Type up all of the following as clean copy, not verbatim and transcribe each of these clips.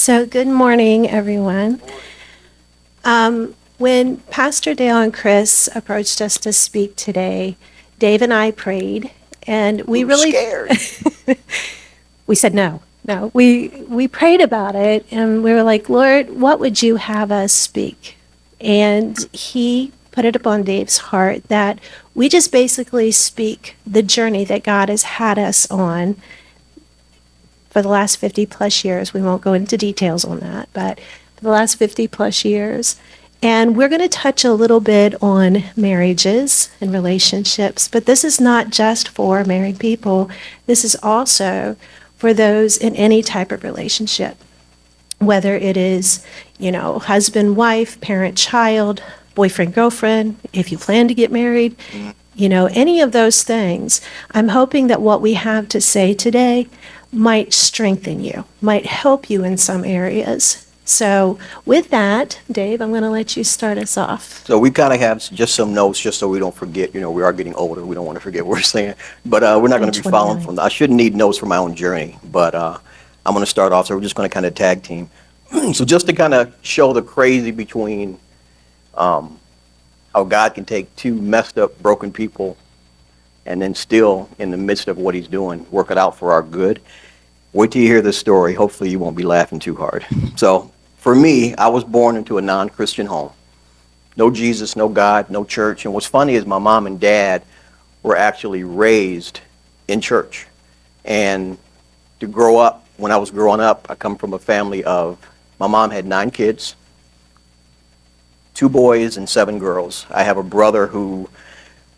So, good morning, everyone. When Pastor Dale and Chris approached us to speak today, Dave and I prayed, and We we were really scared. we said no, no. We prayed about it, and we were like, Lord, what would you have us speak? And He put it upon Dave's heart that we just basically speak the journey that God has had us on for the last 50 plus years. We won't go into details on that, but for the last 50 plus years. And we're going to touch a little bit on marriages and relationships, but this is not just for married people. This is also for those in any type of relationship, whether it is, husband, wife, parent, child, boyfriend, girlfriend, if you plan to get married, any of those things. I'm hoping that what we have to say today might strengthen you, might help you in some areas. So, with that, Dave, I'm going to let you start us off. So we kind of have just some notes just so we don't forget. We are getting older. We don't want to forget what we're saying. But we're not I'm going to be following 29. from I shouldn't need notes for my own journey, but I'm going to start off. So we're just going to kind of tag team. So just to kind of show the crazy between how God can take two messed up, broken people and then still, in the midst of what he's doing, work it out for our good. Wait till you hear this story. Hopefully you won't be laughing too hard. So for me, I was born into a non-Christian home. No Jesus, no God, no church. And what's funny is my mom and dad were actually raised in church. And to grow up, when I was growing up, I come from a family of, my mom had 9 kids, 2 boys and 7 girls. I have a brother who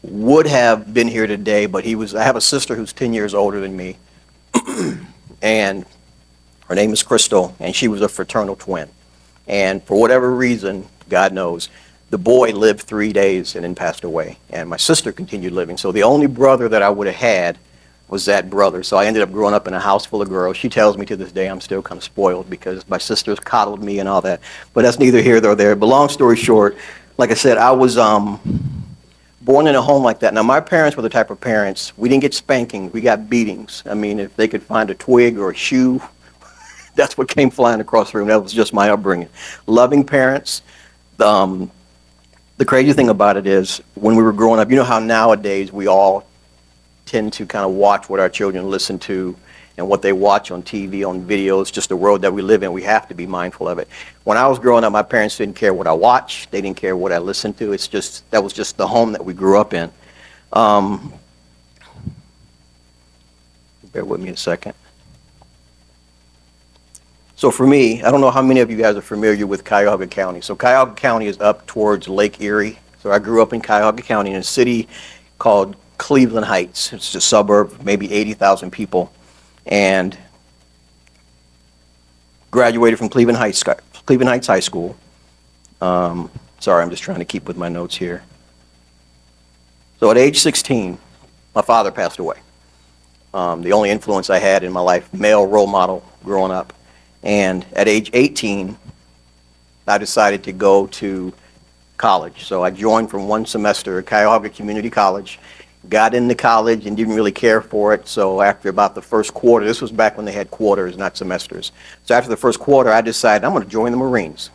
would have been here today, but I have a sister who's 10 years older than me. And her name is Crystal, and she was a fraternal twin. And for whatever reason, God knows, the boy lived 3 days and then passed away. And my sister continued living. So the only brother that I would have had was that brother. So I ended up growing up in a house full of girls. She tells me to this day I'm still kind of spoiled because my sisters coddled me and all that. But that's neither here nor there. But long story short, like I said, I was born in a home like that. Now, my parents were the type of parents, we didn't get spankings, we got beatings. I mean, if they could find a twig or a shoe, that's what came flying across the room. That was just my upbringing. Loving parents. Um, the crazy thing about it is, when we were growing up, you know how nowadays we all tend to kind of watch what our children listen to and what they watch on TV, on videos, just the world that we live in. We have to be mindful of it. When I was growing up, my parents didn't care what I watched. They didn't care what I listened to. That was just the home that we grew up in. Um, Bear with me a second. So for me, I don't know how many of you guys are familiar with Cuyahoga County. So Cuyahoga County is up towards Lake Erie. So I grew up in Cuyahoga County in a city called Cleveland Heights. It's a suburb, maybe 80,000 people. And graduated from Cleveland Heights High School. Sorry, I'm just trying to keep with my notes here. So at age 16, my father passed away. The only influence I had in my life, male role model growing up. And at age 18, I decided to go to college. So I joined from one semester at Cuyahoga Community College, got into college and didn't really care for it. So after about the first quarter, this was back when they had quarters, not semesters. So after the first quarter, I decided I'm going to join the Marines.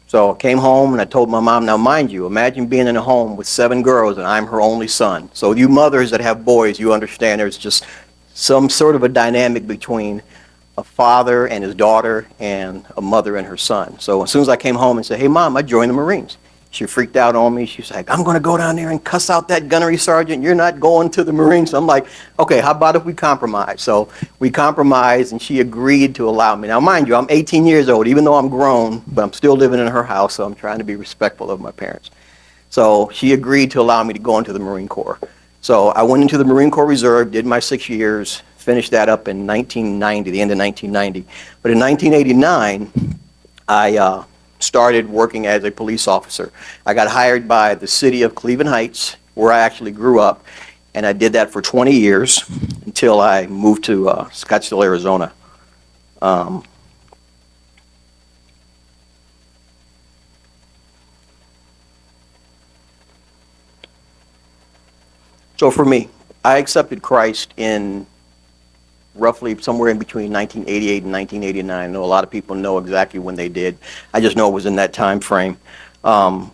So I came home and I told my mom, now mind you, imagine being in a home with 7 girls and I'm her only son. So you mothers that have boys, you understand there's just some sort of a dynamic between a father and his daughter and a mother and her son. So as soon as I came home and said, hey mom, I joined the Marines, she freaked out on me. She's like, I'm going to go down there and cuss out that gunnery sergeant. You're not going to the Marines. So I'm like, okay, how about if we compromise? So we compromised and she agreed to allow me. Now mind you, I'm 18 years old, even though I'm grown, but I'm still living in her house, so I'm trying to be respectful of my parents. So she agreed to allow me to go into the Marine Corps. So I went into the Marine Corps Reserve, did my 6 years, finished that up in 1990, the end of 1990. But in 1989, I started working as a police officer. I got hired by the city of Cleveland Heights, where I actually grew up, and I did that for 20 years until I moved to Scottsdale, Arizona. So for me, I accepted Christ in roughly somewhere in between 1988 and 1989. I know a lot of people know exactly when they did. I just know it was in that time frame. Got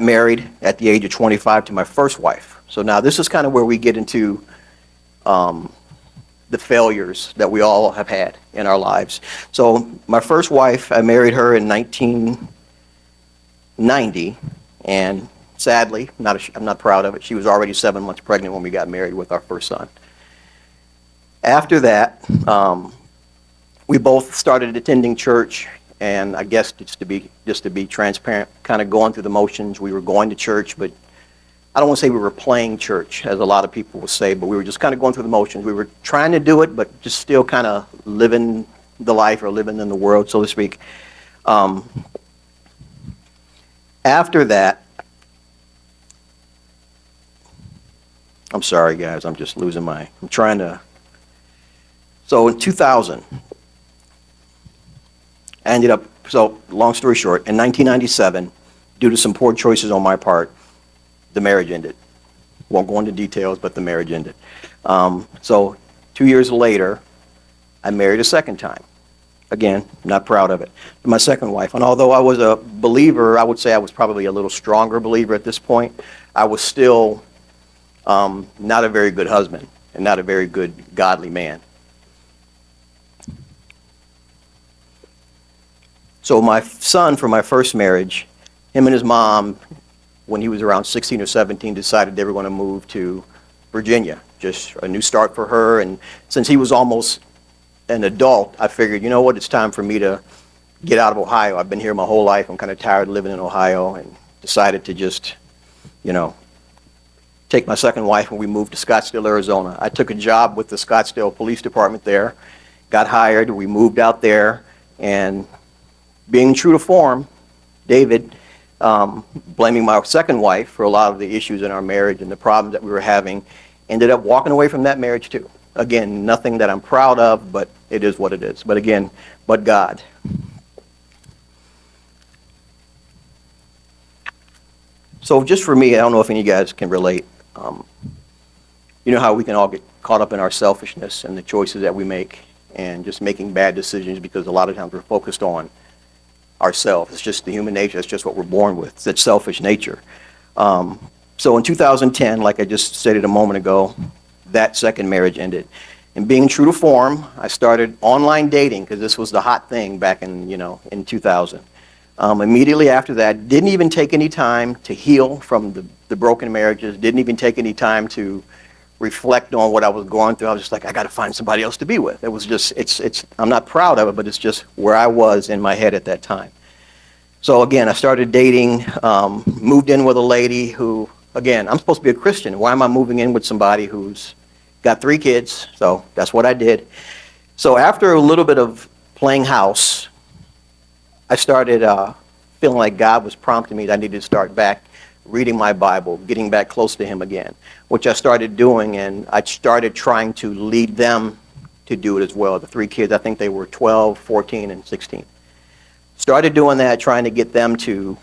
married at the age of 25 to my first wife. So now this is kind of where we get into the failures that we all have had in our lives. So my first wife, I married her in 1990, and sadly, I'm not proud of it, she was already 7 months pregnant when we got married with our first son. After that, we both started attending church, and I guess just to be transparent, kind of going through the motions. We were going to church, but I don't want to say we were playing church, as a lot of people will say, but we were just kind of going through the motions. We were trying to do it, but just still kind of living the life, or living in the world, so to speak. After that, I'm sorry, guys, I'm just losing I'm trying to. So in 2000, I ended up, so long story short, in 1997, due to some poor choices on my part, the marriage ended. Won't go into details, but the marriage ended. So 2 years later, I married a second time. Again, not proud of it. My second wife, and although I was a believer, I would say I was probably a little stronger believer at this point, I was still not a very good husband and not a very good godly man. So my son, from my first marriage, him and his mom, when he was around 16 or 17, decided they were going to move to Virginia. Just a new start for her. And since he was almost an adult, I figured, you know what, it's time for me to get out of Ohio. I've been here my whole life. I'm kind of tired of living in Ohio, and decided to just, take my second wife, and we moved to Scottsdale, Arizona. I took a job with the Scottsdale Police Department there, got hired, we moved out there, and being true to form, David, blaming my second wife for a lot of the issues in our marriage and the problems that we were having, ended up walking away from that marriage too. Again, nothing that I'm proud of, but it is what it is. But again, but God. So just for me, I don't know if any of you guys can relate. You know how we can all get caught up in our selfishness and the choices that we make, and just making bad decisions because a lot of times we're focused on ourselves. It's just the human nature. It's just what we're born with. It's that selfish nature. So in 2010, like I just stated a moment ago, that second marriage ended. And being true to form, I started online dating, because this was the hot thing back in, in 2000. Immediately after that, didn't even take any time to heal from the broken marriages, didn't even take any time to reflect on what I was going through. I was just like, I got to find somebody else to be with. It was just, I'm not proud of it, but it's just where I was in my head at that time. So again, I started dating, moved in with a lady who, again, I'm supposed to be a Christian. Why am I moving in with somebody who's got 3 kids? So that's what I did. So after a little bit of playing house, I started feeling like God was prompting me that I needed to start back reading my Bible, getting back close to Him again, which I started doing, and I started trying to lead them to do it as well. The 3 kids, I think they were 12, 14, and 16. Started doing that, trying to get them to,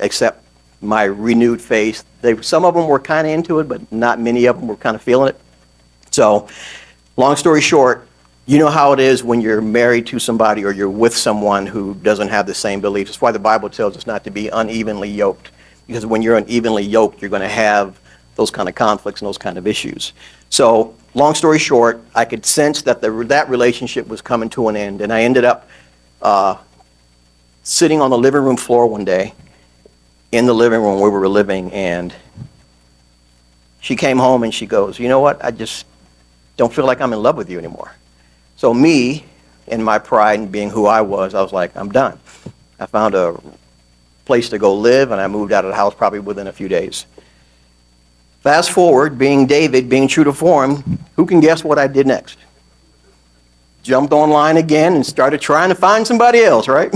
accept my renewed faith. Some of them were kind of into it, but not many of them were kind of feeling it. So, long story short, you know how it is when you're married to somebody or you're with someone who doesn't have the same beliefs. That's why the Bible tells us not to be unevenly yoked. Because when you're unevenly yoked, you're going to have those kind of conflicts and those kind of issues. So, long story short, I could sense that that relationship was coming to an end. And I ended up sitting on the living room floor one day, in the living room where we were living, and she came home and she goes, you know what, I just don't feel like I'm in love with you anymore. So me, in my pride and being who I was like, I'm done. I found a place to go live, and I moved out of the house probably within a few days. Fast forward, being David, being true to form, who can guess what I did next? Jumped online again and started trying to find somebody else, right?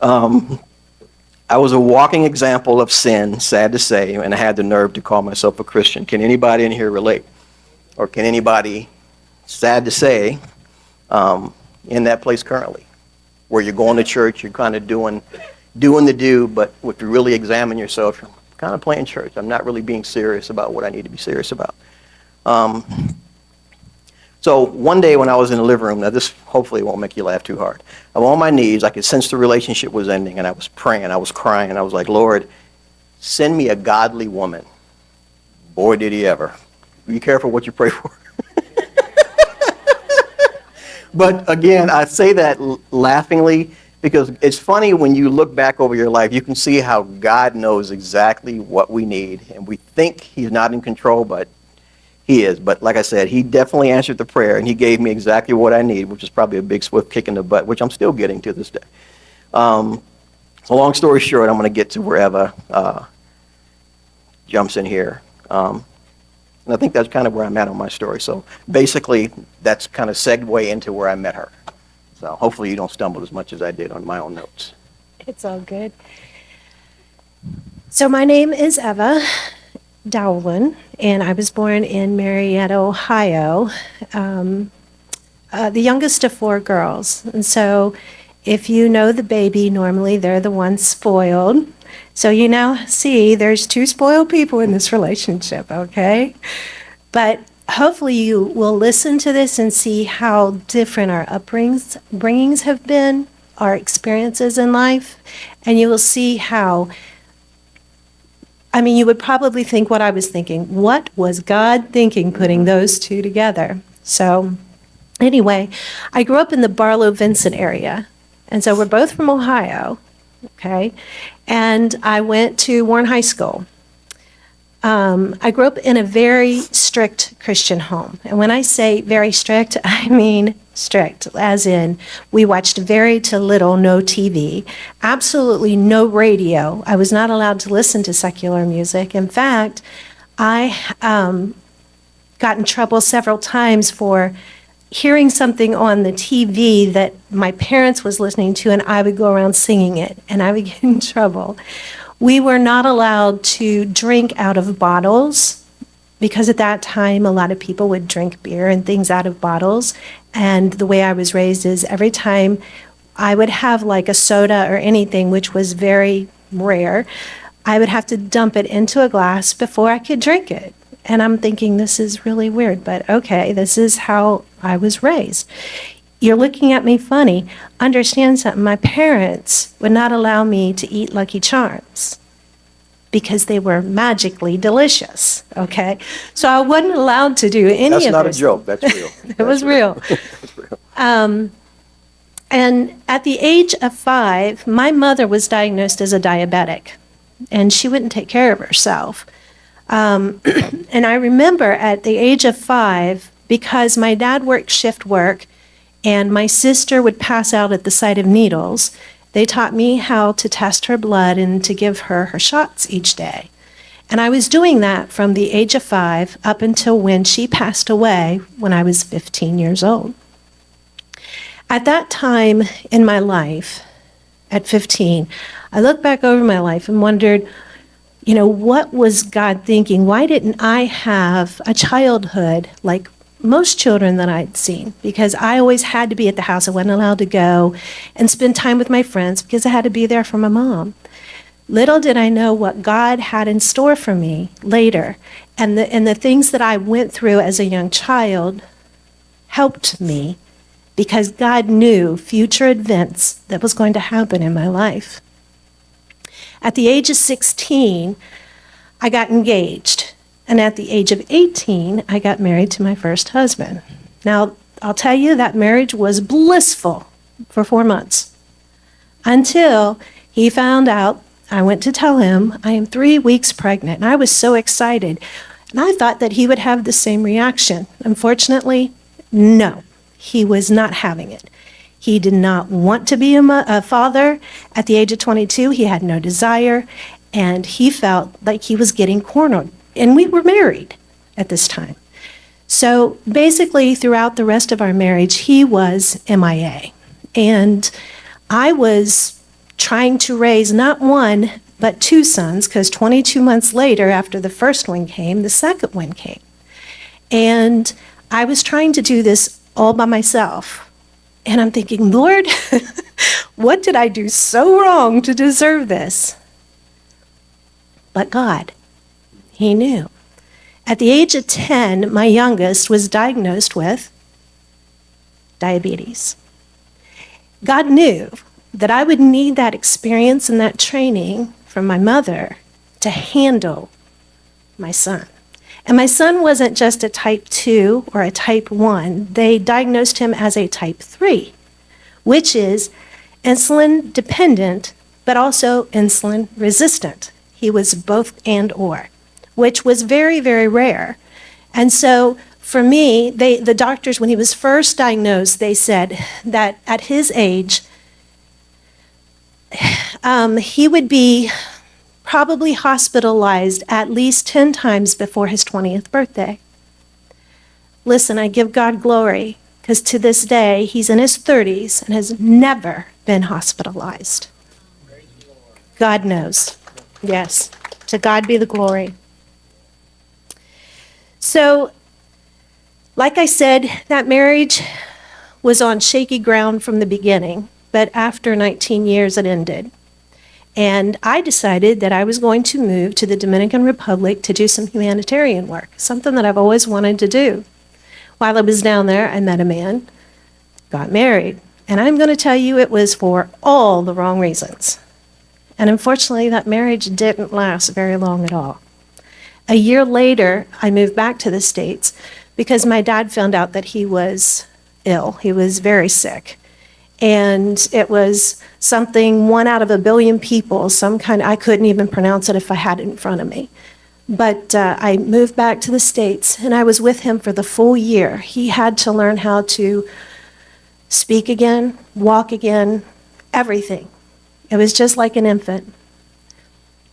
I was a walking example of sin, sad to say, and I had the nerve to call myself a Christian. Can anybody in here relate? Or can anybody, sad to say, in that place currently, where you're going to church, you're kind of doing the do, but if you really examine yourself, you're kind of playing church. I'm not really being serious about what I need to be serious about. So one day when I was in the living room, now this hopefully won't make you laugh too hard. I'm on my knees. I could sense the relationship was ending, and I was praying. I was crying, and I was like, Lord, send me a godly woman. Boy, did he ever. Be careful what you pray for. But again, I say that laughingly because it's funny when you look back over your life, you can see how God knows exactly what we need. And we think he's not in control, but he is. But like I said, he definitely answered the prayer, and he gave me exactly what I need, which is probably a big swift kick in the butt, which I'm still getting to this day. So long story short, I'm going to get to where Eva jumps in here. And I think that's kind of where I'm at on my story. So basically, that's kind of segue into where I met her. So hopefully you don't stumble as much as I did on my own notes. It's all good. So my name is Eva Dowlen, and I was born in Marietta, Ohio, the youngest of four girls. And so if you know the baby, normally they're the ones spoiled. So you now see there's two spoiled people in this relationship, okay? But hopefully you will listen to this and see how different our upbringings have been, our experiences in life, and you will see how, I mean, you would probably think what I was thinking. What was God thinking putting those two together? So anyway, I grew up in the Barlow-Vincent area, and so we're both from Ohio, okay? And I went to Warren High School. I grew up in a very strict Christian home. And when I say very strict, I mean strict, as in we watched very to little no TV, absolutely no radio. I was not allowed to listen to secular music. In fact, I got in trouble several times for hearing something on the TV that my parents was listening to, and I would go around singing it, and I would get in trouble. We were not allowed to drink out of bottles because at that time a lot of people would drink beer and things out of bottles. And the way I was raised is every time I would have like a soda or anything, which was very rare, I would have to dump it into a glass before I could drink it. And I'm thinking, this is really weird, but okay, this is how I was raised. You're looking at me funny. Understand something. My parents would not allow me to eat Lucky Charms because they were magically delicious, okay? So I wasn't allowed to do any That's of not a this. joke. That's real. It was real. That's real. And at the age of 5, my mother was diagnosed as a diabetic, and she wouldn't take care of herself. And I remember at the age of 5, because my dad worked shift work and my sister would pass out at the sight of needles, they taught me how to test her blood and to give her her shots each day. And I was doing that from the age of 5 up until when she passed away when I was 15 years old. At that time in my life, at 15, I looked back over my life and wondered, you know, what was God thinking? Why didn't I have a childhood like most children that I'd seen? Because I always had to be at the house. I wasn't allowed to go and spend time with my friends because I had to be there for my mom. Little did I know what God had in store for me later. And the things that I went through as a young child helped me because God knew future events that was going to happen in my life. At the age of 16, I got engaged. And at the age of 18, I got married to my first husband. Now, I'll tell you, that marriage was blissful for 4 months until he found out. I went to tell him I am 3 weeks pregnant. And I was so excited. And I thought that he would have the same reaction. Unfortunately, no, he was not having it. He did not want to be a father. At the age of 22, he had no desire, and he felt like he was getting cornered. And we were married at this time. So basically, throughout the rest of our marriage, he was MIA. And I was trying to raise not one, but 2 sons, because 22 months later, after the first one came, the second one came. And I was trying to do this all by myself. And I'm thinking, Lord, what did I do so wrong to deserve this? But God, he knew. At the age of 10, my youngest was diagnosed with diabetes. God knew that I would need that experience and that training from my mother to handle my son. And my son wasn't just a type 2 or a type 1. They diagnosed him as a type 3, which is insulin dependent, but also insulin resistant. He was both and or, which was very, very rare. And so for me, the doctors, when he was first diagnosed, they said that at his age, he would be probably hospitalized at least 10 times before his 20th birthday. Listen, I give God glory, because to this day, he's in his 30s and has never been hospitalized. God knows. Yes, to God be the glory. So, like I said, that marriage was on shaky ground from the beginning, but after 19 years it ended. And I decided that I was going to move to the Dominican Republic to do some humanitarian work, something that I've always wanted to do. While I was down there, I met a man, got married, and I'm going to tell you it was for all the wrong reasons. And unfortunately, that marriage didn't last very long at all. A year later, I moved back to the States because my dad found out that he was ill. He was very sick. And it was something 1 out of a billion people, some kind, I couldn't even pronounce it if I had it in front of me. But I moved back to the States, and I was with him for the full year. He had to learn how to speak again, walk again, everything. It was just like an infant.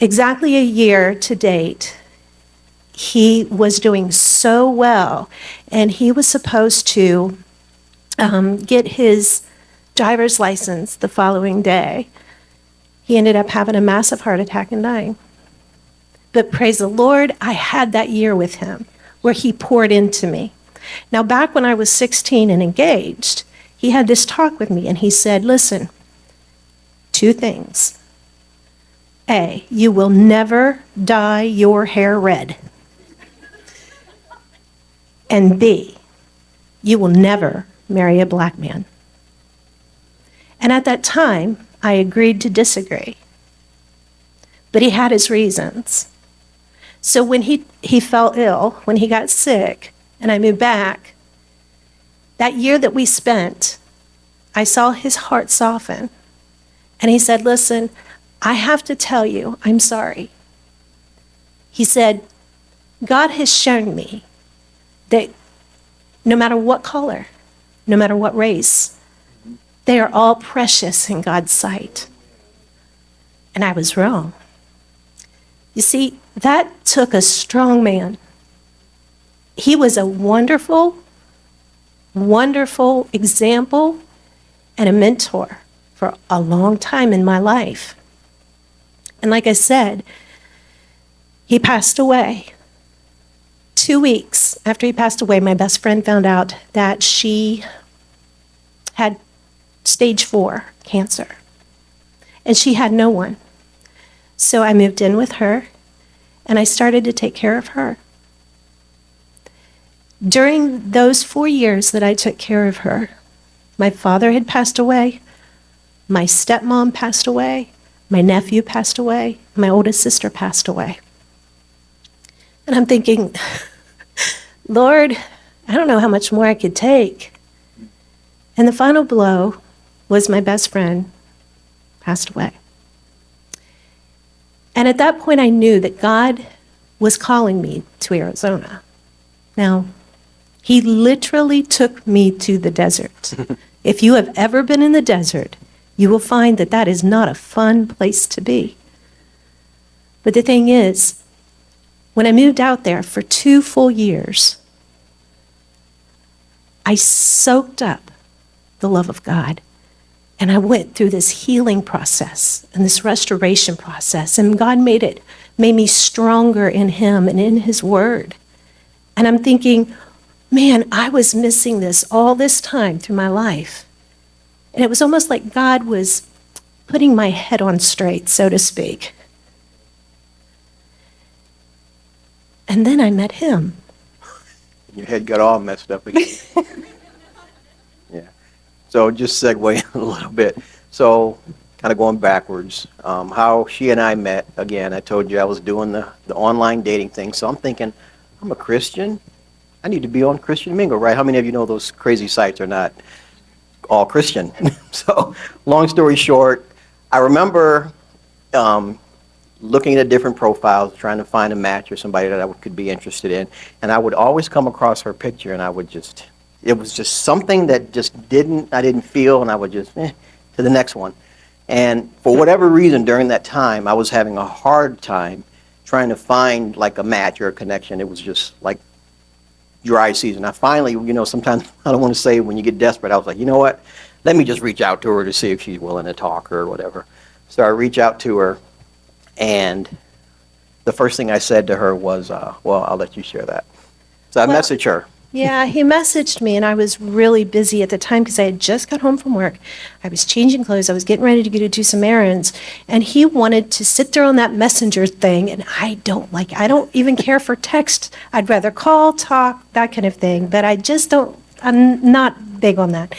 Exactly a year to date, he was doing so well, and he was supposed to get his driver's license the following day. He ended up having a massive heart attack and dying. But praise the Lord, I had that year with him where he poured into me. Now, back when I was 16 and engaged, he had this talk with me, and he said, listen, 2 things. A, you will never dye your hair red. And B, you will never marry a black man. And at that time, I agreed to disagree. But he had his reasons. So when he fell ill, when he got sick, and I moved back, that year that we spent, I saw his heart soften. And he said, listen, I have to tell you, I'm sorry. He said, God has shown me that no matter what color, no matter what race, they are all precious in God's sight. And I was wrong. You see, that took a strong man. He was a wonderful, wonderful example and a mentor for a long time in my life. And like I said, he passed away. 2 weeks after he passed away, my best friend found out that she had stage 4 cancer. And she had no one. So I moved in with her, and I started to take care of her. During those 4 years that I took care of her, my father had passed away, my stepmom passed away, my nephew passed away, my oldest sister passed away. And I'm thinking, Lord, I don't know how much more I could take. And the final blow was my best friend passed away. And at that point, I knew that God was calling me to Arizona. Now, he literally took me to the desert. If you have ever been in the desert, you will find that that is not a fun place to be. But the thing is, when I moved out there for 2 full years, I soaked up the love of God. And I went through this healing process and this restoration process. And God made me stronger in him and in his word. And I'm thinking, man, I was missing this all this time through my life. And it was almost like God was putting my head on straight, so to speak. And then I met him. Your head got all messed up again. Yeah. So just segue a little bit. So kind of going backwards, how she and I met, again, I told you I was doing the online dating thing. So I'm thinking, I'm a Christian. I need to be on Christian Mingle, right? How many of you know those crazy sites are not all Christian? So long story short, I remember looking at different profiles, trying to find a match or somebody that I could be interested in. And I would always come across her picture and I would just, it was just something that just I didn't feel, and I would just, to the next one. And for whatever reason during that time, I was having a hard time trying to find like a match or a connection. It was just like dry season. I finally, sometimes I don't want to say when you get desperate, I was like, you know what? Let me just reach out to her to see if she's willing to talk or whatever. So I reach out to her, and the first thing I said to her was, well, I'll let you share that. So I Well, messaged her. Yeah, he messaged me, and I was really busy at the time because I had just got home from work. I was changing clothes. I was getting ready to go to do some errands, and he wanted to sit there on that messenger thing, and I don't even care for text. I'd rather call, talk, that kind of thing, but I'm not big on that.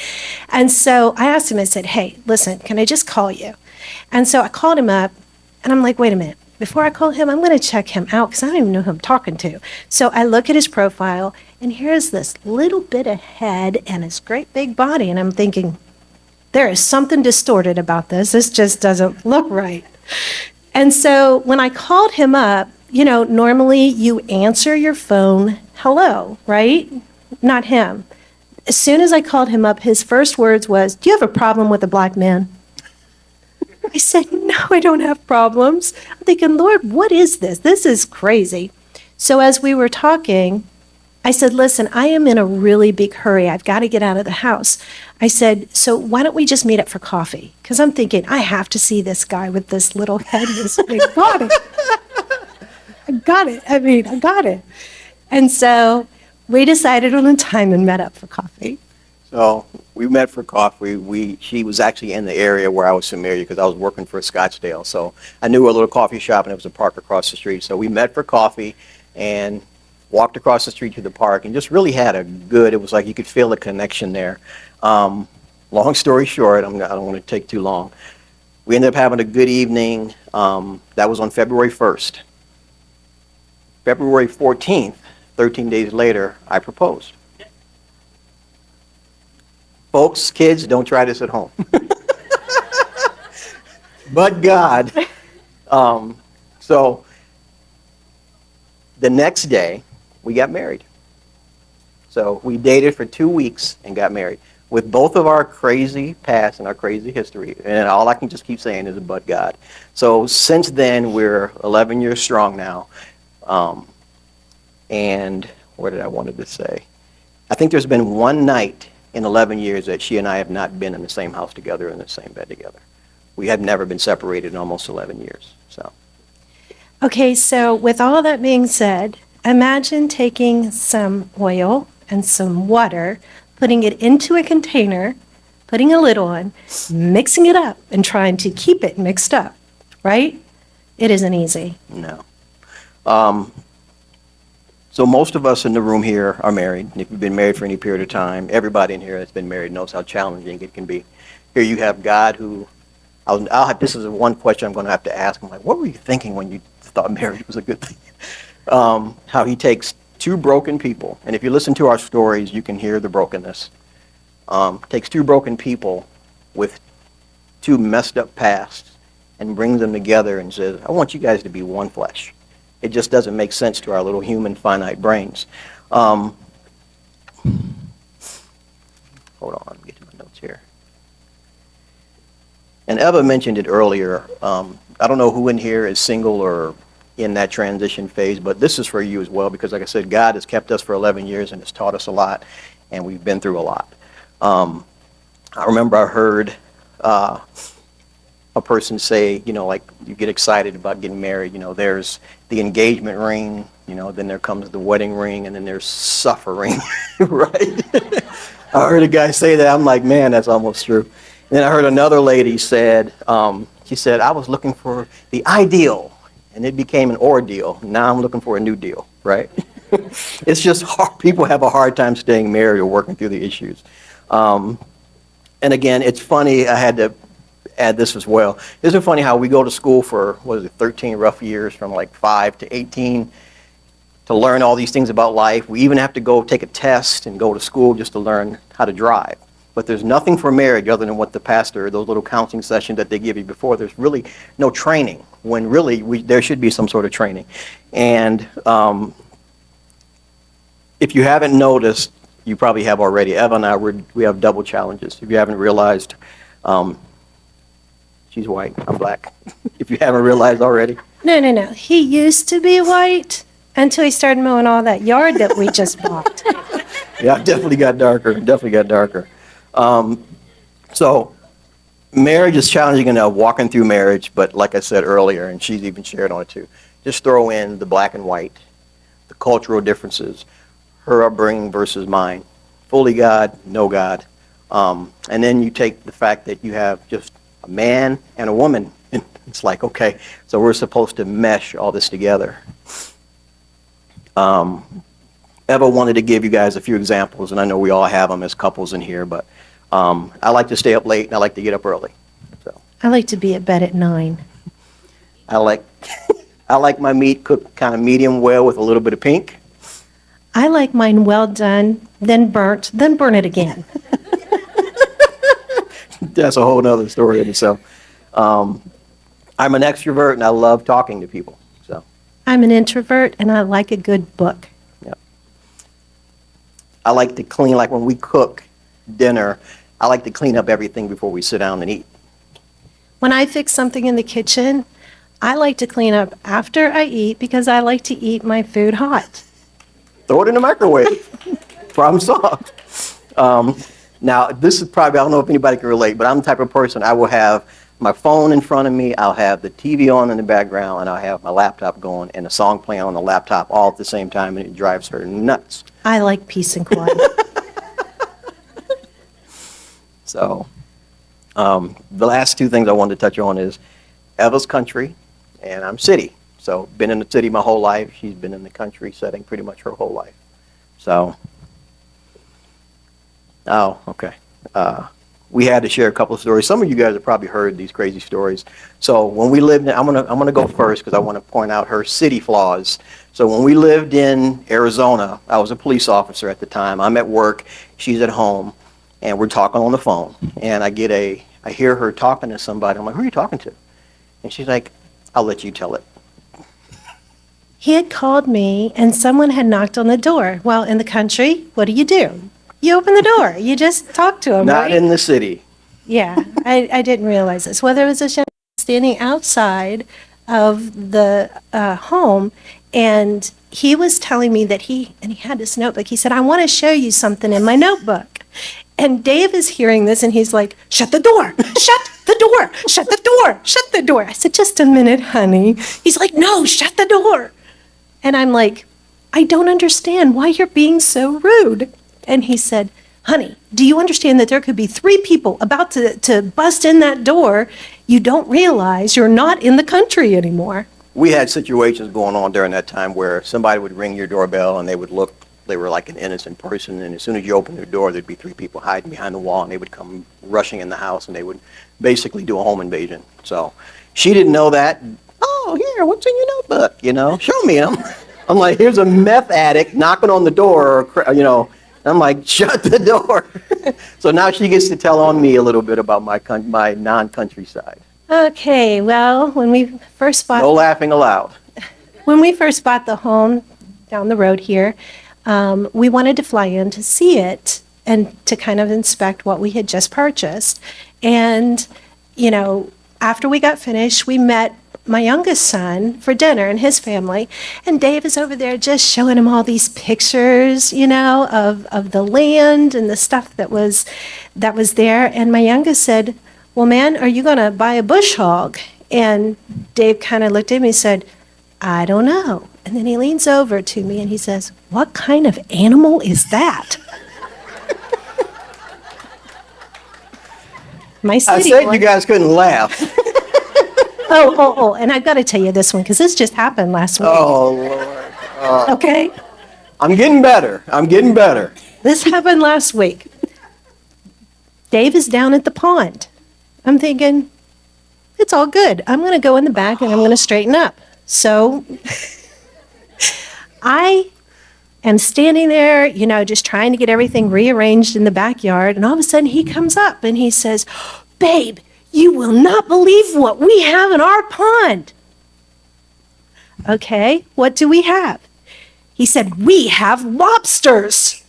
And so I asked him, I said, hey, listen, can I just call you? And so I called him up, and I'm like, wait a minute. Before I call him, I'm going to check him out because I don't even know who I'm talking to. So I look at his profile, and here's this little bit of head and his great big body. And I'm thinking, there is something distorted about this. This just doesn't look right. And so when I called him up, normally you answer your phone, hello, right? Not him. As soon as I called him up, his first words was, do you have a problem with a black man? I said, no, I don't have problems. I'm thinking, Lord, what is this? This is crazy. So as we were talking, I said, listen, I am in a really big hurry. I've got to get out of the house. I said, so why don't we just meet up for coffee? Because I'm thinking, I have to see this guy with this little head and this big body. I got it. And so we decided on a time and met up for coffee. So we met for coffee. She was actually in the area where I was familiar because I was working for Scottsdale. So I knew a little coffee shop, and it was a park across the street. So we met for coffee and walked across the street to the park and just really had it was like you could feel the connection there. Long story short, I don't want to take too long. We ended up having a good evening. That was on February 1st. February 14th, 13 days later, I proposed. Folks, kids, don't try this at home. But God. So the next day, we got married. So we dated for 2 weeks and got married. With both of our crazy past and our crazy history, and all I can just keep saying is but God. So since then, we're 11 years strong now. And what did I wanted to say? I think there's been one night in 11 years that she and I have not been in the same house together, in the same bed together. We have never been separated in almost 11 years. So. Okay, so with all that being said, imagine taking some oil and some water, putting it into a container, putting a lid on, mixing it up, and trying to keep it mixed up, right? It isn't easy. No. So most of us in the room here are married. If you've been married for any period of time, everybody in here that's been married knows how challenging it can be. Here you have God who, this is one question I'm going to have to ask him, like, what were you thinking when you thought marriage was a good thing? How he takes two broken people, and if you listen to our stories, you can hear the brokenness. Takes two broken people with two messed up pasts and brings them together and says, I want you guys to be one flesh. It just doesn't make sense to our little human finite brains. Hold on, let me get to my notes here. And Eva mentioned it earlier. I don't know who in here is single or in that transition phase, but this is for you as well because, like I said, God has kept us for 11 years and has taught us a lot, and we've been through a lot. I remember I heard a person say, like you get excited about getting married, there's the engagement ring, then there comes the wedding ring, and then there's suffering, right? I heard a guy say that. I'm like, man, that's almost true. And then I heard another lady said, she said, I was looking for the ideal, and it became an ordeal. Now I'm looking for a new deal. right? It's just hard. People have a hard time staying married or working through the issues. And again, it's funny, I had to add this as well. Isn't it funny how we go to school for, what is it, 13 rough years, from like 5 to 18, to learn all these things about life. We even have to go take a test and go to school just to learn how to drive. But there's nothing for marriage other than what the pastor, those little counseling sessions that they give you before. There's really no training, when really there should be some sort of training. And if you haven't noticed, you probably have already. Eva and I, we have double challenges. If you haven't realized, she's white, I'm black. If you haven't realized already. No, no, no. He used to be white until he started mowing all that yard that we just bought. Yeah, it definitely got darker, definitely got darker. So marriage is challenging enough, walking through marriage, but like I said earlier, and she's even shared on it too, just throw in the black and white, the cultural differences, her upbringing versus mine, fully God, no God. And then you take the fact that you have just a man and a woman. And it's like, okay, so we're supposed to mesh all this together. Eva wanted to give you guys a few examples, and I know we all have them as couples in here, but I like to stay up late and I like to get up early. So I like to be at bed at 9. I like I like my meat cooked kind of medium well with a little bit of pink. I like mine well done, then burnt, then burn it again. That's a whole other story in itself. I'm an extrovert and I love talking to people. So I'm an introvert and I like a good book. yeah, I like to clean. Like when we cook dinner, I like to clean up everything before we sit down and eat. When I fix something in the kitchen, I like to clean up after I eat because I like to eat my food hot. Throw it in the microwave. Problem solved. Now, this is probably, I don't know if anybody can relate, but I'm the type of person, I will have my phone in front of me, I'll have the TV on in the background, and I'll have my laptop going and a song playing on the laptop all at the same time, and it drives her nuts. I like peace and quiet. So, the last two things I wanted to touch on is Eva's country, and I'm city. So, been in the city my whole life. She's been in the country setting pretty much her whole life. So, oh, okay. We had to share a couple of stories. Some of you guys have probably heard these crazy stories. So, when we lived in, I'm gonna go first because I want to point out her city flaws. So, when we lived in Arizona, I was a police officer at the time. I'm at work, she's at home, and we're talking on the phone. And I hear her talking to somebody. I'm like, who are you talking to? And she's like, I'll let you tell it. He had called me and someone had knocked on the door. Well, in the country, what do? You open the door. You just talk to him, Not right? in the city. Yeah, I didn't realize this. Well, there was a gentleman standing outside of the home, and he was telling me that he had this notebook. He said, I want to show you something in my notebook. And Dave is hearing this, and he's like, shut the door, shut the door, shut the door, shut the door. I said, just a minute, honey. He's like, no, shut the door. And I'm like, I don't understand why you're being so rude. And he said, honey, do you understand that there could be 3 people about to bust in that door? You don't realize you're not in the country anymore. We had situations going on during that time where somebody would ring your doorbell and they would look, they were like an innocent person, and as soon as you opened the door, there'd be 3 people hiding behind the wall, and they would come rushing in the house, and they would basically do a home invasion. So she didn't know that. Oh, here, what's in your notebook? You know, show me. I'm like, here's a meth addict knocking on the door, you know. I'm like, shut the door. So now she gets to tell on me a little bit about my non-countryside. Okay, well, when we first bought No laughing aloud. when we first bought the home down the road here, we wanted to fly in to see it and to kind of inspect what we had just purchased. And, you know, after we got finished, we met my youngest son for dinner and his family. And Dave is over there just showing him all these pictures, you know, of the land and the stuff that was there. And my youngest said, well, man, are you going to buy a bush hog? And Dave kind of looked at me and said, I don't know. And then he leans over to me and he says, what kind of animal is that? My I city said boy. you guys couldn't laugh. Oh, and I've got to tell you this one because this just happened last week. Oh, Lord. Okay? I'm getting better. I'm getting better. This happened last week. Dave is down at the pond. I'm thinking, it's all good. I'm going to go in the back and I'm going to straighten up. So I am standing there, just trying to get everything rearranged in the backyard. And all of a sudden he comes up and he says, "Babe, you will not believe what we have in our pond." Okay, what do we have? He said, "We have lobsters."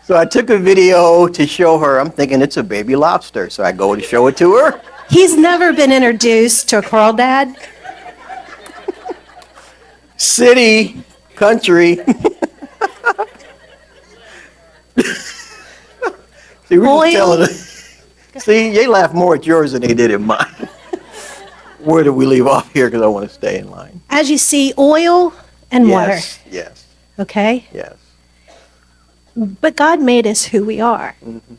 So I took a video to show her. I'm thinking it's a baby lobster. So I go to show it to her. He's never been introduced to a crawdad. City, country. See, we're just telling her. See, they laugh more at yours than they did at mine. Where do we leave off here? Because I want to stay in line. As you see, oil and water, Yes, yes, okay? yes. But God made us who we are.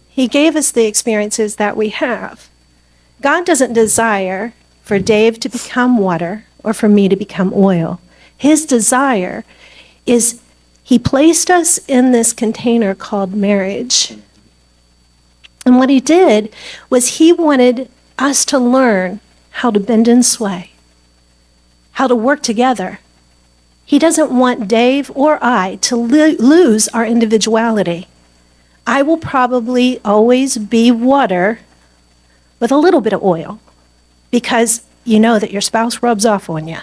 He gave us the experiences that we have. God doesn't desire for Dave to become water or for me to become oil. His desire is he placed us in this container called marriage. And what he did was he wanted us to learn how to bend and sway, how to work together. He doesn't want Dave or I to lose our individuality. I will probably always be water with a little bit of oil because you know that your spouse rubs off on you.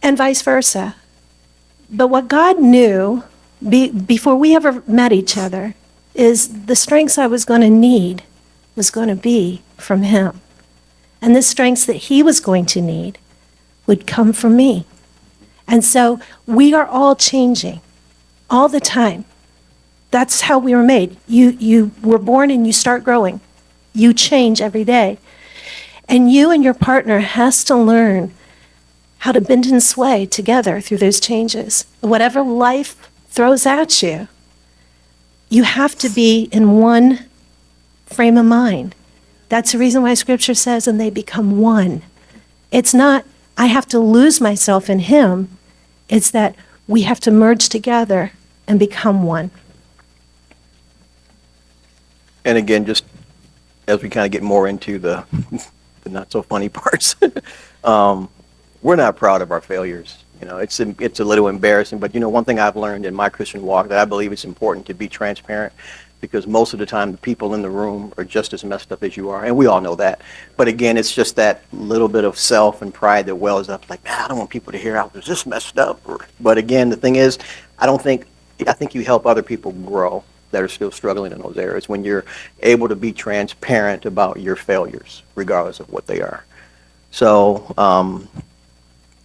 And vice versa. But what God knew before we ever met each other is the strengths I was going to need was going to be from him. And the strengths that he was going to need would come from me. And so we are all changing all the time. That's how we were made. You were born and you start growing. You change every day. And you and your partner has to learn how to bend and sway together through those changes. Whatever life throws at you, you have to be in one frame of mind. That's the reason why Scripture says, and they become one. It's not, I have to lose myself in him. It's that we have to merge together and become one. And again, just as we kind of get more into the not so funny parts, we're not proud of our failures. It's a little embarrassing, but one thing I've learned in my Christian walk that I believe it's important to be transparent, because most of the time the people in the room are just as messed up as you are, and we all know that. But again, it's just that little bit of self and pride that wells up, like, man, I don't want people to hear I was just messed up. But again, the thing is, I think you help other people grow that are still struggling in those areas when you're able to be transparent about your failures, regardless of what they are. So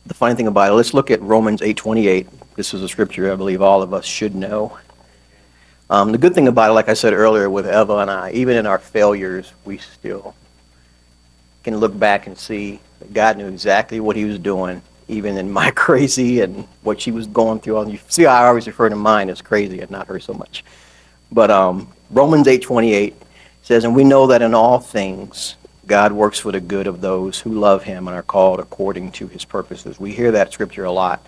the funny thing about it, let's look at Romans 8:28. This is a scripture I believe all of us should know. The good thing about it, like I said earlier with Eva and I, even in our failures, we still can look back and see that God knew exactly what he was doing, even in my crazy and what she was going through. You see, I always refer to mine as crazy and not her so much. But Romans 8:28 says, "And we know that in all things God works for the good of those who love him and are called according to his purposes." We hear that scripture a lot.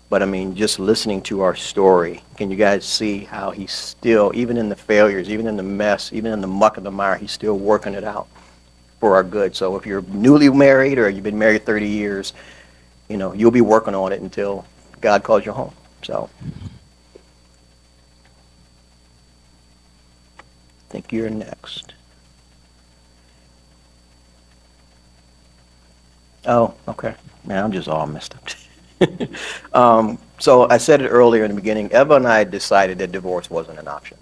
But I mean, just listening to our story, can you guys see how he's still, even in the failures, even in the mess, even in the muck and the mire, he's still working it out for our good. So if you're newly married or you've been married 30 years, you'll be working on it until God calls you home. So I think you're next. Oh, okay. Man, I'm just all messed up. So I said it earlier in the beginning, Eva and I decided that divorce wasn't an option.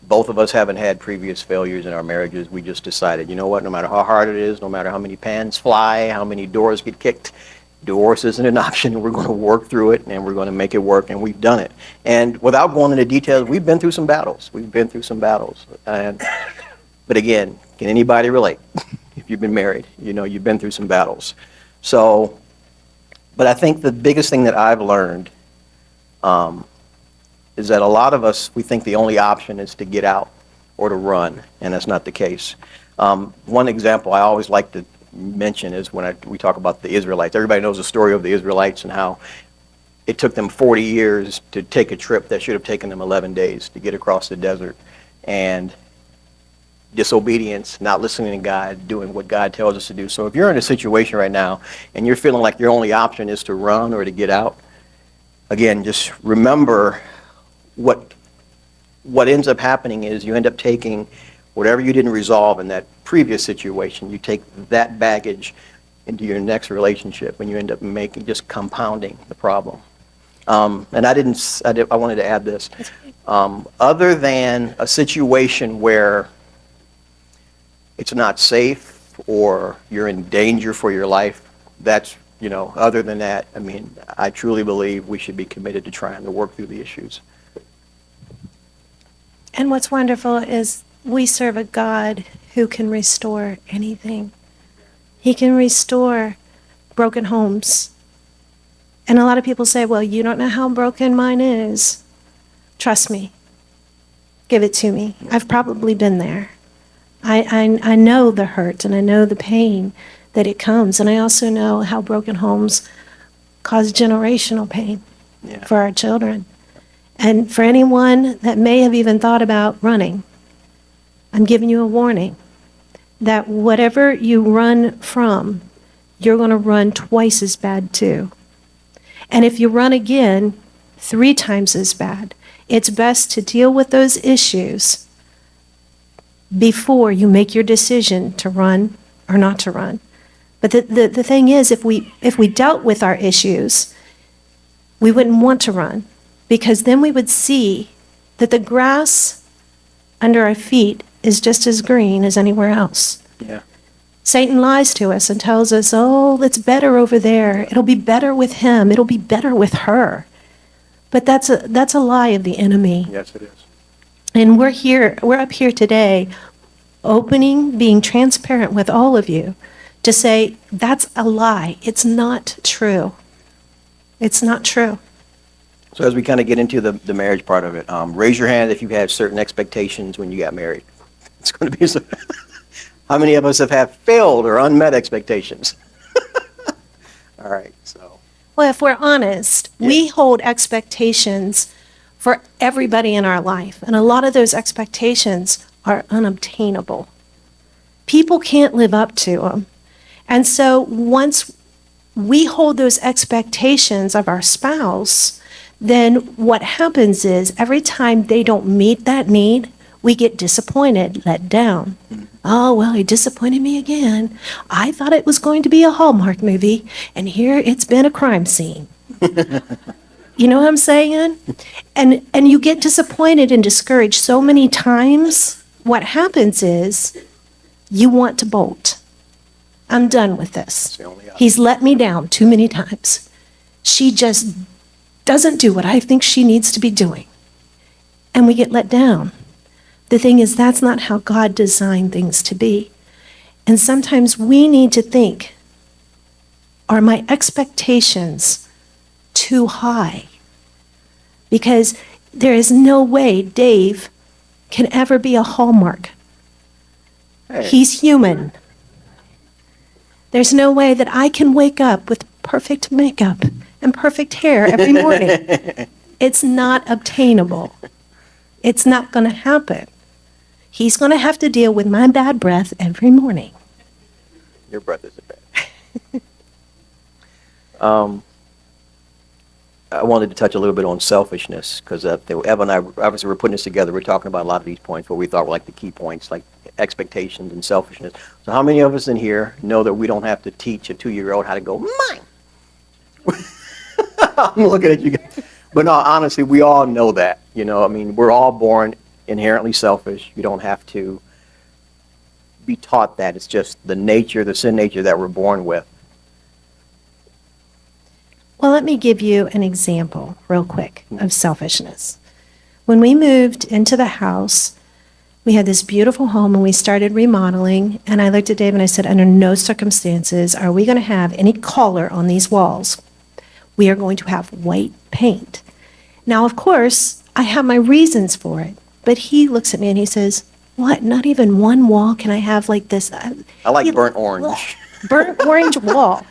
Both of us haven't had previous failures in our marriages. We just decided, you know what, no matter how hard it is, no matter how many pans fly, how many doors get kicked, divorce isn't an option. We're going to work through it, and we're going to make it work, and we've done it. And without going into details, we've been through some battles. But again, can anybody relate? If you've been married, you've been through some battles. So, but I think the biggest thing that I've learned is that a lot of us, we think the only option is to get out or to run, and that's not the case. One example I always like to mention is when we talk about the Israelites. Everybody knows the story of the Israelites and how it took them 40 years to take a trip that should have taken them 11 days to get across the desert. And disobedience, not listening to God, doing what God tells us to do. So if you're in a situation right now and you're feeling like your only option is to run or to get out, again, just remember what ends up happening is you end up taking whatever you didn't resolve in that previous situation, you take that baggage into your next relationship, and you end up just compounding the problem. And I wanted to add this. Other than a situation where it's not safe or you're in danger for your life, that's, other than that, I mean, I truly believe we should be committed to trying to work through the issues. And what's wonderful is we serve a God who can restore anything. He can restore broken homes. And a lot of people say, well, you don't know how broken mine is. Trust me. Give it to me. I've probably been there. I know the hurt and I know the pain that it comes. And I also know how broken homes cause generational pain for our children. And for anyone that may have even thought about running, I'm giving you a warning that whatever you run from, you're going to run twice as bad too. And if you run again, 3 times as bad. It's best to deal with those issues before you make your decision to run or not to run. But the thing is, if we dealt with our issues, we wouldn't want to run, because then we would see that the grass under our feet is just as green as anywhere else. Yeah. Satan lies to us and tells us, oh, it's better over there. It'll be better with him. It'll be better with her. But that's a lie of the enemy. Yes, it is. And we're up here today, being transparent with all of you to say, that's a lie. It's not true. It's not true. So as we kind of get into the marriage part of it, raise your hand if you had certain expectations when you got married. It's going to be how many of us have had failed or unmet expectations? All right, so. Well, if we're honest, we hold expectations for everybody in our life, and a lot of those expectations are unobtainable. People can't live up to them. And so once we hold those expectations of our spouse, then what happens is every time they don't meet that need, we get disappointed, let down. Oh, well, he disappointed me again. I thought it was going to be a Hallmark movie, and here it's been a crime scene. You know what I'm saying? And you get disappointed and discouraged so many times, what happens is you want to bolt. I'm done with this. He's let me down too many times. She just doesn't do what I think she needs to be doing. And we get let down. The thing is, that's not how God designed things to be. And sometimes we need to think, are my expectations too high? Because there is no way Dave can ever be a Hallmark. Hey. He's human. There's no way that I can wake up with perfect makeup and perfect hair every morning. It's not obtainable. It's not going to happen. He's going to have to deal with my bad breath every morning. Your breath isn't bad. I wanted to touch a little bit on selfishness, because Eva and I, obviously we're putting this together, we're talking about a lot of these points, what we thought were like the key points, like expectations and selfishness. So how many of us in here know that we don't have to teach a 2-year-old how to go, mine? I'm looking at you guys. But no, honestly, we all know that. I mean, we're all born inherently selfish. You don't have to be taught that. It's just the sin nature that we're born with. Well, let me give you an example real quick of selfishness. When we moved into the house, we had this beautiful home and we started remodeling, and I looked at Dave and I said, under no circumstances are we going to have any color on these walls. We are going to have white paint. Now, of course, I have my reasons for it, but he looks at me and he says, what, not even one wall can I have like this? I like burnt orange. burnt orange wall.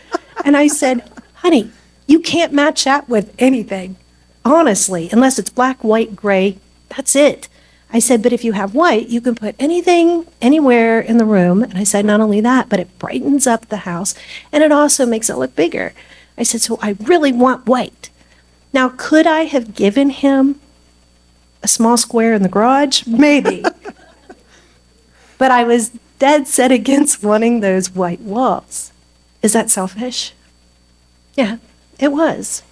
And I said, honey, you can't match that with anything, honestly, unless it's black, white, gray. That's it. I said, but if you have white, you can put anything, anywhere in the room. And I said, not only that, but it brightens up the house and it also makes it look bigger. I said, so I really want white. Now, could I have given him a small square in the garage? Maybe. But I was dead set against wanting those white walls. Is that selfish? Yeah, it was.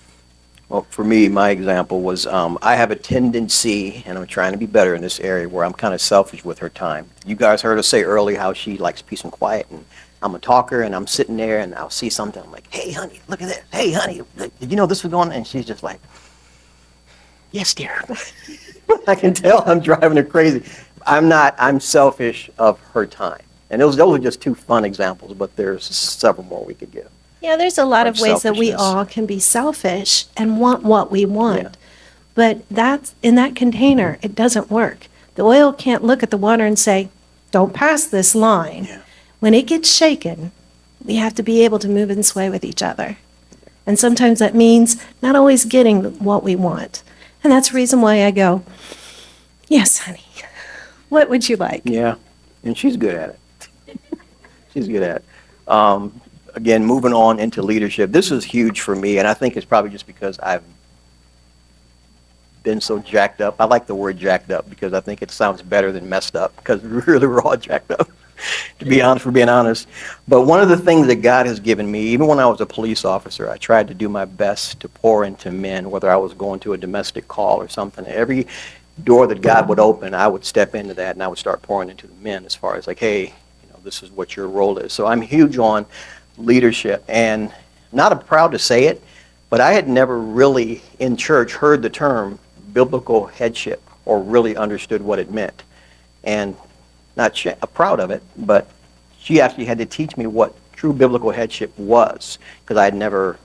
Well, for me, my example was I have a tendency, and I'm trying to be better in this area, where I'm kind of selfish with her time. You guys heard her say earlier how she likes peace and quiet, and I'm a talker, and I'm sitting there, and I'll see something. I'm like, hey, honey, look at this. Hey, honey, did you know this was going on? And she's just like, yes, dear. I can tell I'm driving her crazy. I'm selfish of her time. And those are just two fun examples, but there's several more we could give. Yeah, there's a lot of ways that we Selfishness. all can be selfish and want what we want. Yeah. But that's in that container, it doesn't work. The oil can't look at the water and say, don't pass this line. Yeah. When it gets shaken, we have to be able to move and sway with each other. And sometimes that means not always getting what we want. And that's the reason why I go, yes, honey, what would you like? Yeah, and she's good at it. She's good at it. Again, moving on into leadership, this is huge for me, and I think it's probably just because I've been so jacked up. I like the word jacked up because I think it sounds better than messed up, because really we're all jacked up, to be honest, for being honest. But one of the things that God has given me, even when I was a police officer, I tried to do my best to pour into men, whether I was going to a domestic call or something. Every door that God would open, I would step into that, and I would start pouring into the men as far as like, hey, this is what your role is. So I'm huge on leadership, and not proud to say it, but I had never really in church heard the term biblical headship or really understood what it meant. And not proud of it, but she actually had to teach me what true biblical headship was, because I had never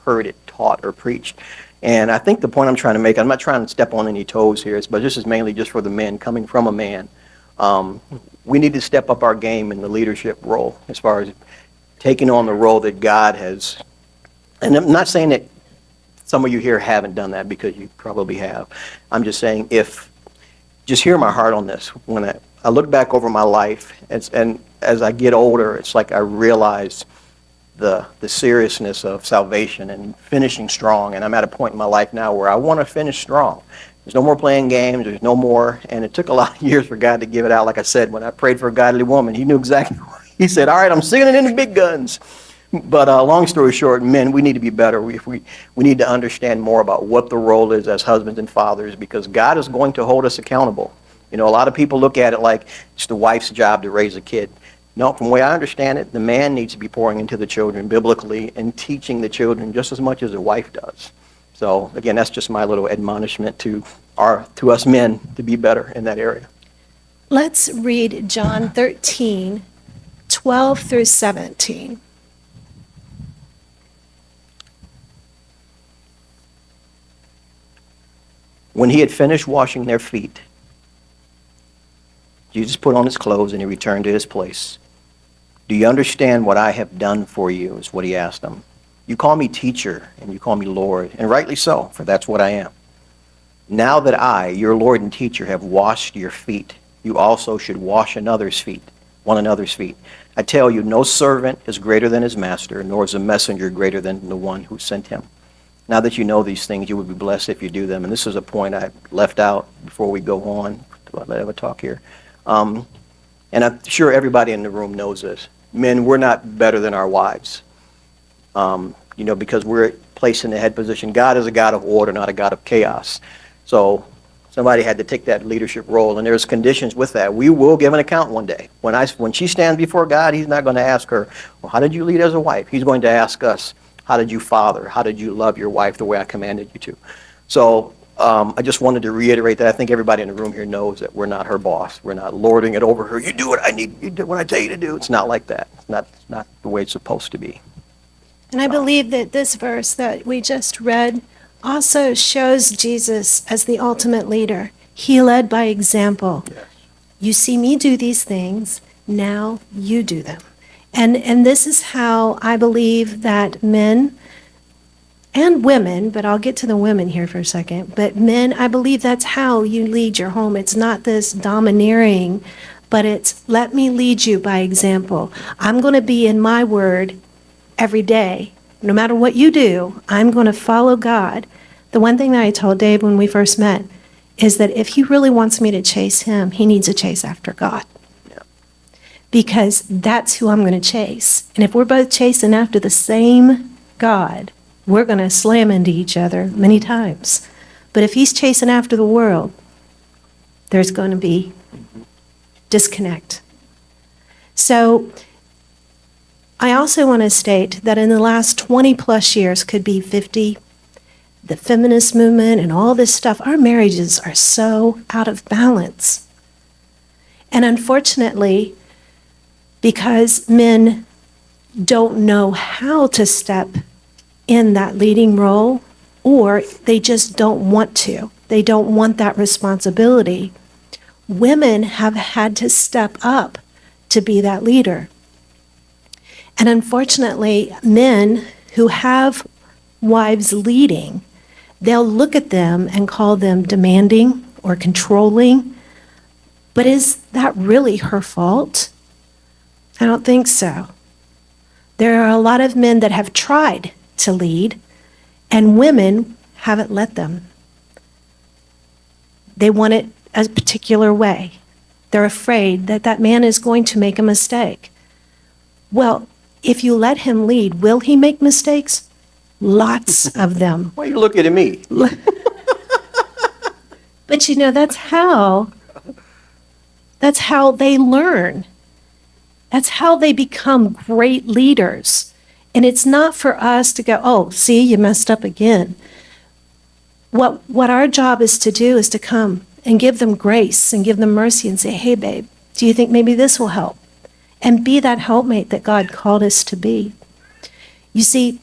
heard it taught or preached. And I think the point I'm trying to make, I'm not trying to step on any toes here, but this is mainly just for the men, coming from a man. We need to step up our game in the leadership role as far as taking on the role that God has. And I'm not saying that some of you here haven't done that, because you probably have. I'm just saying, just hear my heart on this. When I look back over my life, and as I get older, it's like I realize the seriousness of salvation and finishing strong. And I'm at a point in my life now where I want to finish strong. There's no more playing games. There's no more. And it took a lot of years for God to give it out. Like I said, when I prayed for a godly woman, he knew exactly what. He said, all right, I'm singing it in the big guns. But long story short, men, we need to be better. We need to understand more about what the role is as husbands and fathers, because God is going to hold us accountable. You know, a lot of people look at it like it's the wife's job to raise a kid. No, from the way I understand it, the man needs to be pouring into the children biblically and teaching the children just as much as the wife does. So again, that's just my little admonishment to us men to be better in that area. Let's read John 13, 12 through 17. When he had finished washing their feet, Jesus put on his clothes and he returned to his place. Do you understand what I have done for you, is what he asked them. You call me teacher and you call me Lord, and rightly so, for that's what I am. Now that I, your Lord and teacher, have washed your feet, you also should wash one another's feet. I tell you, no servant is greater than his master, nor is a messenger greater than the one who sent him. Now that you know these things, you would be blessed if you do them. And this is a point I left out before we go on to let Eva talk here. And I'm sure everybody in the room knows this. Men, we're not better than our wives. Because we're placed in the head position. God is a God of order, not a God of chaos. So somebody had to take that leadership role, and there's conditions with that. We will give an account one day. When she stands before God, he's not going to ask her, well, how did you lead as a wife? He's going to ask us, how did you father? How did you love your wife the way I commanded you to? So I just wanted to reiterate that. I think everybody in the room here knows that we're not her boss. We're not lording it over her. You do what I need. You do what I tell you to do. It's not like that. It's not the way it's supposed to be. And I believe that this verse that we just read also shows Jesus as the ultimate leader. He led by example. Yes. You see me do these things, now you do them. And this is how I believe that men and women, but I'll get to the women here for a second, but men, I believe that's how you lead your home. It's not this domineering, but it's let me lead you by example. I'm going to be in my word every day. No matter what you do, I'm going to follow God. The one thing that I told Dave when we first met is that if he really wants me to chase him, he needs to chase after God. Yeah. Because that's who I'm going to chase. And if we're both chasing after the same God, we're going to slam into each other many times. But if he's chasing after the world, there's going to be disconnect. So I also want to state that in the last 20 plus years, could be 50, the feminist movement and all this stuff, our marriages are so out of balance. And unfortunately, because men don't know how to step in that leading role, or they just don't want to. They don't want that responsibility. Women have had to step up to be that leader. And unfortunately, men who have wives leading, they'll look at them and call them demanding or controlling. But is that really her fault? I don't think so. There are a lot of men that have tried to lead, and women haven't let them. They want it a particular way. They're afraid that that man is going to make a mistake. Well, if you let him lead, will he make mistakes? Lots of them. Why are you looking at me? But you know, that's how they learn. That's how they become great leaders. And it's not for us to go, oh, see, you messed up again. What our job is to do is to come and give them grace and give them mercy and say, hey, babe, do you think maybe this will help? And be that helpmate that God called us to be. You see,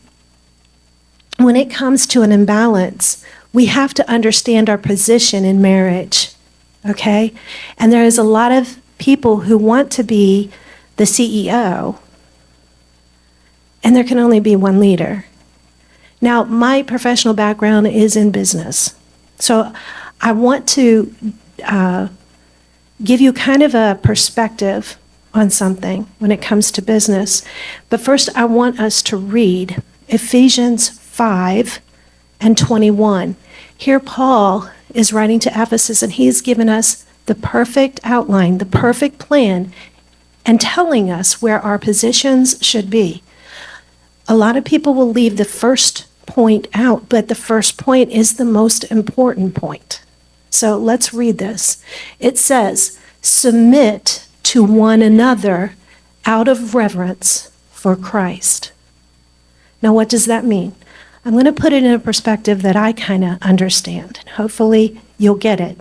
when it comes to an imbalance, we have to understand our position in marriage, okay? And there is a lot of people who want to be the CEO, and there can only be one leader. Now, my professional background is in business, so I want to give you kind of a perspective on something when it comes to business. But first, I want us to read Ephesians 5:21. Here, Paul is writing to Ephesus, and he's given us the perfect outline, the perfect plan, and telling us where our positions should be. A lot of people will leave the first point out, but the first point is the most important point. So let's read this. It says, submit to one another out of reverence for Christ. Now, what does that mean? I'm going to put it in a perspective that I kind of understand. Hopefully, you'll get it.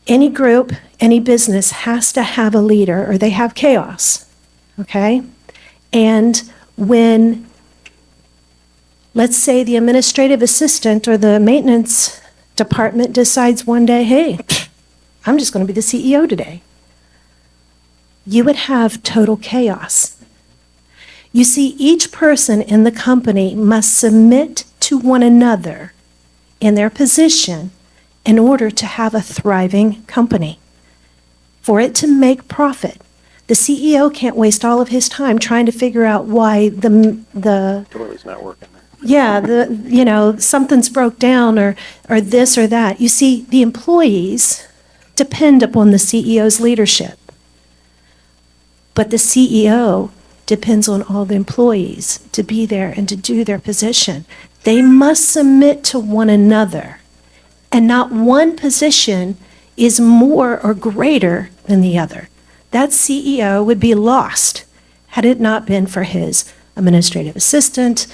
Any group, any business has to have a leader, or they have chaos, okay? And when, let's say, the administrative assistant or the maintenance department decides one day, hey, I'm just going to be the CEO today, you would have total chaos. You see, each person in the company must submit to one another in their position in order to have a thriving company. For it to make profit, the CEO can't waste all of his time trying to figure out why the Toilet's not working. something's broke down or this or that. You see, the employees depend upon the CEO's leadership. But the CEO depends on all the employees to be there and to do their position. They must submit to one another. And not one position is more or greater than the other. That CEO would be lost had it not been for his administrative assistant,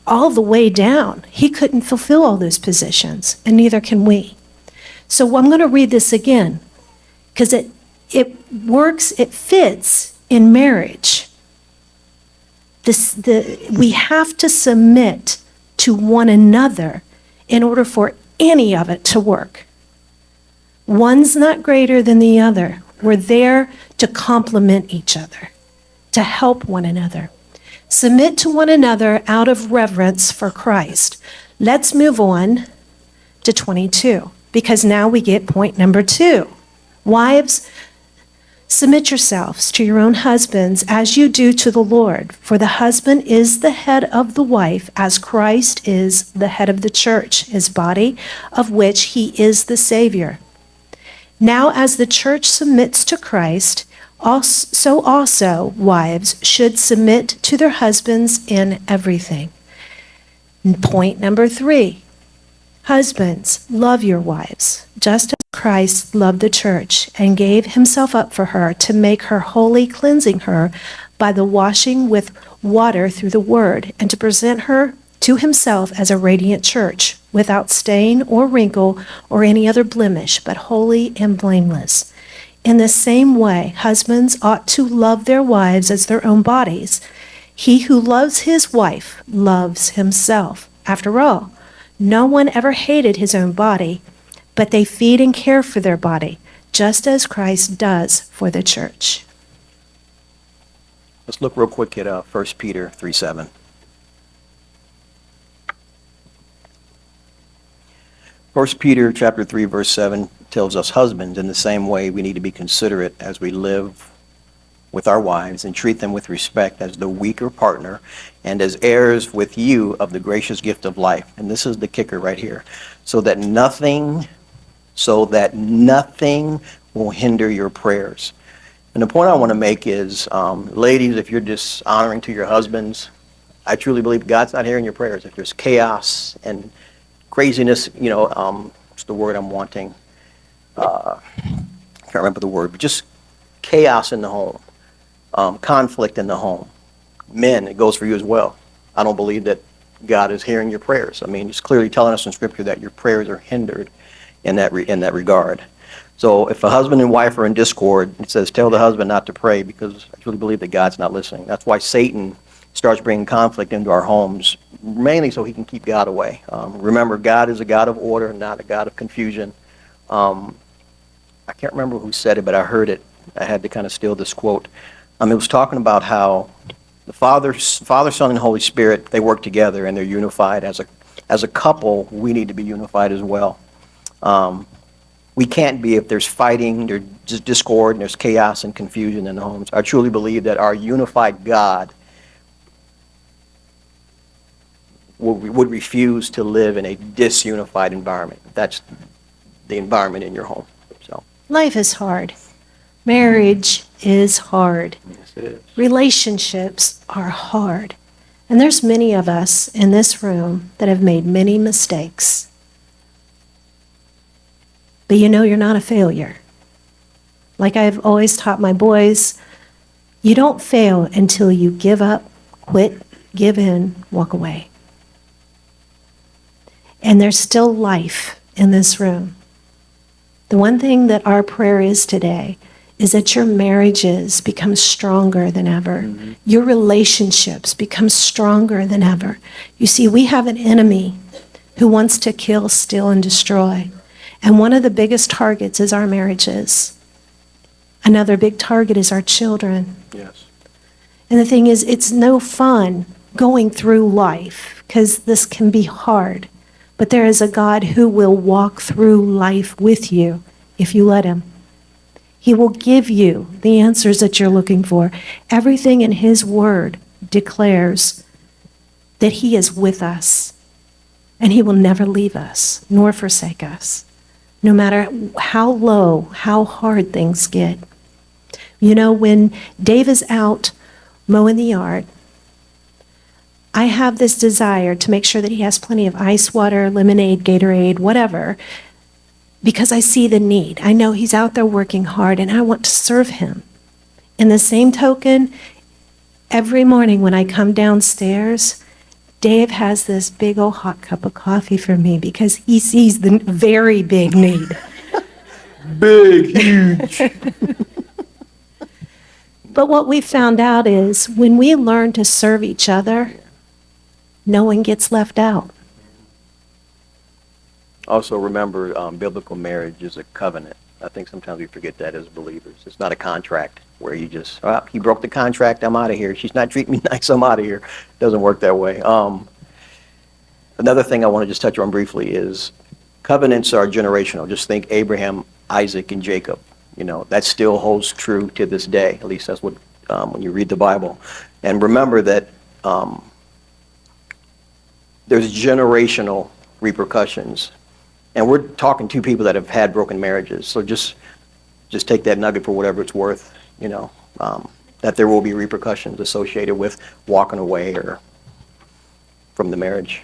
all the way down. He couldn't fulfill all those positions, and neither can we. So I'm going to read this again, because it works, it fits in marriage. We have to submit to one another in order for any of it to work. One's not greater than the other. We're there to complement each other, to help one another. Submit to one another out of reverence for Christ. Let's move on to 22, because now we get point number 2. Wives, submit yourselves to your own husbands as you do to the Lord. For the husband is the head of the wife, as Christ is the head of the church, his body, of which he is the Savior. Now, as the church submits to Christ, so also wives should submit to their husbands in everything. Point number 3. Husbands, love your wives, just as Christ loved the church and gave himself up for her to make her holy, cleansing her by the washing with water through the word, and to present her to himself as a radiant church, without stain or wrinkle or any other blemish, but holy and blameless. In the same way, husbands ought to love their wives as their own bodies. He who loves his wife loves himself. After all, no one ever hated his own body, but they feed and care for their body, just as Christ does for the church. Let's look real quick at 1 Peter 3:7. 1 Peter chapter 3, verse 7 tells us, husbands, in the same way we need to be considerate as we live with our wives and treat them with respect as the weaker partner and as heirs with you of the gracious gift of life. And this is the kicker right here. So that nothing will hinder your prayers. And the point I want to make is, ladies, if you're dishonoring to your husbands, I truly believe God's not hearing your prayers. If there's chaos and craziness, what's the word I'm wanting? I can't remember the word, but just chaos in the home, conflict in the home. Men, it goes for you as well. I don't believe that God is hearing your prayers. I mean, it's clearly telling us in Scripture that your prayers are hindered in that regard. So if a husband and wife are in discord, it says, tell the husband not to pray, because I truly believe that God's not listening. That's why Satan starts bringing conflict into our homes, mainly so he can keep God away. Remember, God is a God of order, not a God of confusion. I can't remember who said it, but I heard it. I had to kind of steal this quote. It was talking about how the Father, Son, and Holy Spirit, they work together and they're unified. As a couple, we need to be unified as well. We can't be if there's fighting, there's just discord, and there's chaos and confusion in the homes. I truly believe that our unified God would refuse to live in a disunified environment. That's the environment in your home. So Life is hard. Marriage is hard. yes, it is. Relationships are hard. And there's many of us in this room that have made many mistakes. But you're not a failure. Like I've always taught my boys, you don't fail until you give up, quit, give in, walk away. And there's still life in this room. The one thing that our prayer is today is that your marriages become stronger than ever. Mm-hmm. Your relationships become stronger than ever. You see, we have an enemy who wants to kill, steal, and destroy. And one of the biggest targets is our marriages. Another big target is our children. Yes. And the thing is, it's no fun going through life because this can be hard. But there is a God who will walk through life with you if you let him. He will give you the answers that you're looking for. Everything in his word declares that he is with us and he will never leave us nor forsake us, no matter how low, how hard things get. When Dave is out mowing the yard, I have this desire to make sure that he has plenty of ice water, lemonade, Gatorade, whatever, because I see the need. I know he's out there working hard, and I want to serve him. In the same token, every morning when I come downstairs, Dave has this big old hot cup of coffee for me because he sees the very big need. Big, huge. But what we found out is when we learn to serve each other, no one gets left out. Also remember, biblical marriage is a covenant. I think sometimes we forget that as believers. It's not a contract. where you just, he broke the contract, I'm out of here. She's not treating me nice, I'm out of here. Doesn't work that way. Another thing I want to just touch on briefly is covenants are generational. Just think Abraham, Isaac, and Jacob. You know, that still holds true to this day. At least that's what, when you read the Bible. And remember that there's generational repercussions. And we're talking to people that have had broken marriages. So just take that nugget for whatever it's worth, you know, that there will be repercussions associated with walking away or from the marriage.